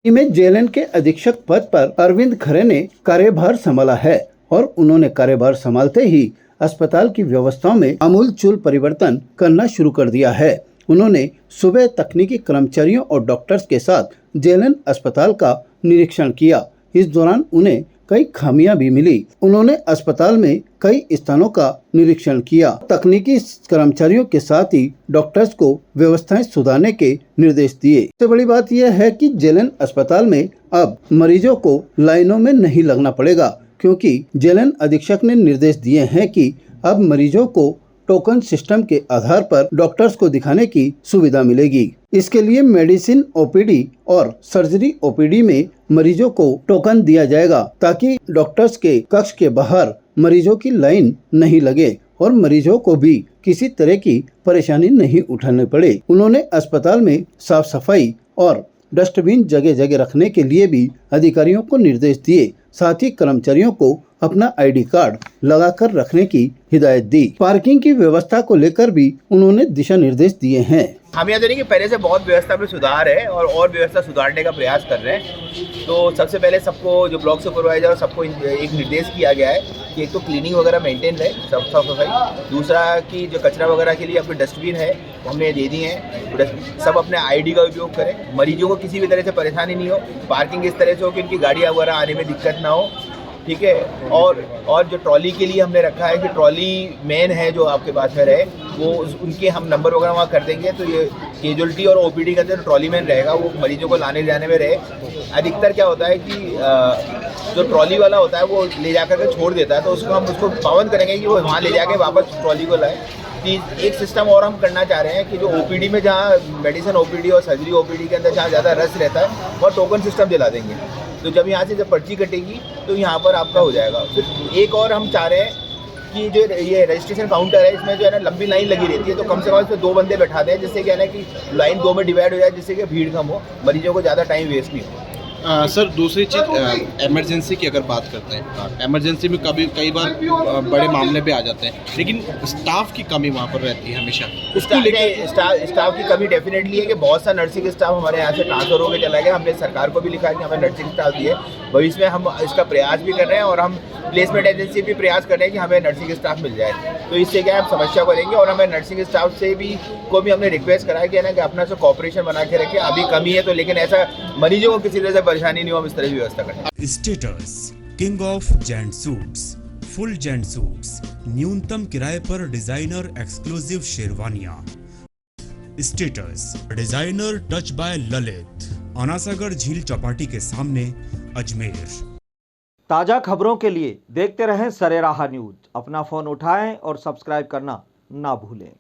में जेएलएन के अधीक्षक पद पर अरविंद खरे ने कार्यभार संभाला है और उन्होंने कार्यभार संभालते ही अस्पताल की व्यवस्थाओं में आमूलचूल परिवर्तन करना शुरू कर दिया है। उन्होंने सुबह तकनीकी कर्मचारियों और डॉक्टर्स के साथ जेएलएन अस्पताल का निरीक्षण किया। इस दौरान उन्हें कई खामियां भी मिली। उन्होंने अस्पताल में कई स्थानों का निरीक्षण किया। तकनीकी कर्मचारियों के साथ ही डॉक्टर्स को व्यवस्थाएं सुधारने के निर्देश दिए। सबसे बड़ी बात यह है कि जेएलएन अस्पताल में अब मरीजों को लाइनों में नहीं लगना पड़ेगा, क्योंकि जेएलएन अधीक्षक ने निर्देश दिए हैं कि अब मरीजों को टोकन सिस्टम के आधार पर डॉक्टर्स को दिखाने की सुविधा मिलेगी। इसके लिए मेडिसिन ओपीडी और सर्जरी ओपीडी में मरीजों को टोकन दिया जाएगा, ताकि डॉक्टर्स के कक्ष के बाहर मरीजों की लाइन नहीं लगे और मरीजों को भी किसी तरह की परेशानी नहीं उठानी पड़े। उन्होंने अस्पताल में साफ सफाई और डस्टबिन जगह जगह रखने के लिए भी अधिकारियों को निर्देश दिए। साथ ही कर्मचारियों को अपना आईडी कार्ड लगाकर रखने की हिदायत दी। पार्किंग की व्यवस्था को लेकर भी उन्होंने दिशा निर्देश दिए हैं। हम यहाँ कि पहले से बहुत व्यवस्था में सुधार है और व्यवस्था सुधारने का प्रयास कर रहे हैं। तो सबसे पहले सबको जो ब्लॉक सुपरवाइजर और सबको एक निर्देश किया गया है कि एक तो क्लीनिंग वगैरह मेंटेन रहे, साफ सफाई। दूसरा कि जो कचरा वगैरह के लिए अपने डस्टबिन है वो हमने दे दिए हैं। सब अपने आईडी का उपयोग करें। मरीजों को किसी भी तरह से परेशानी नहीं हो। पार्किंग इस तरह से हो कि उनकी गाड़ियाँ वगैरह आने में दिक्कत ना हो, ठीक है। और जो ट्रॉली के लिए हमने रखा है कि ट्रॉली मैन है जो आपके पास में रहे, वो उनके हम नंबर वगैरह वहाँ कर देंगे। तो ये कैजुअल्टी और ओपीडी के अंदर ट्रॉली मैन रहेगा, वो मरीजों को लाने जाने में रहे। अधिकतर क्या होता है कि जो ट्रॉली वाला होता है वो ले जाकर के छोड़ देता है, तो हम उसको पाबंद करेंगे कि वो वहाँ ले जाके वापस ट्रॉली को लाए। एक सिस्टम और हम करना चाह रहे हैं कि जो ओपीडी में जहाँ मेडिसिन ओपीडी और सर्जरी ओपीडी के अंदर जहाँ ज़्यादा रश रहता है वहाँ टोकन सिस्टम दिला देंगे। तो जब यहाँ से जब पर्ची कटेगी तो यहाँ पर आपका हो जाएगा। फिर एक और हम चाह रहे हैं कि जो ये रजिस्ट्रेशन काउंटर है इसमें जो है ना लंबी लाइन लगी रहती है, तो कम से कम इसमें 2 बंदे बैठा दें, जिससे क्या है ना कि लाइन 2 में डिवाइड हो जाए, जिससे कि भीड़ कम हो, मरीजों को ज़्यादा टाइम वेस्ट नहीं हो। सर दूसरी चीज़ इमरजेंसी की अगर बात करते हैं, इमरजेंसी में कई बार बड़े मामले पे आ जाते हैं, लेकिन स्टाफ की कमी वहाँ पर रहती है हमेशा। उसको लेकर स्टाफ की कमी डेफिनेटली है कि बहुत सा नर्सिंग स्टाफ हमारे यहाँ से ट्रांसफर होकर चला गया। हमने सरकार को भी लिखा है कि हमें नर्सिंग स्टाफ दिए। भविष्य में हम इसका प्रयास भी कर रहे हैं और हम प्लेसमेंट एजेंसी भी प्रयास कर रहे हैं कि हमें नर्सिंग स्टाफ मिल जाए। तो इससे क्या हम समस्या को लेंगे और हमें नर्सिंग स्टाफ से भी हमने रिक्वेस्ट करा है कि अपना से कॉपरेशन बना के रखें। अभी कमी है तो, लेकिन ऐसा मरीजों को किसी तरह से परेशानी नहीं हो, हम इस तरह की व्यवस्था करें। Status king of gent suits, full gent suits, न्यूनतम किराए पर डिजाइनर एक्सक्लूसिव शेरवानियां। Status designer touch by Lalit, Anasagar झील चौपाटी के सामने, अजमेर। ताज़ा खबरों के लिए देखते रहें सरेराह न्यूज। अपना फ़ोन उठाएं और सब्सक्राइब करना ना भूलें।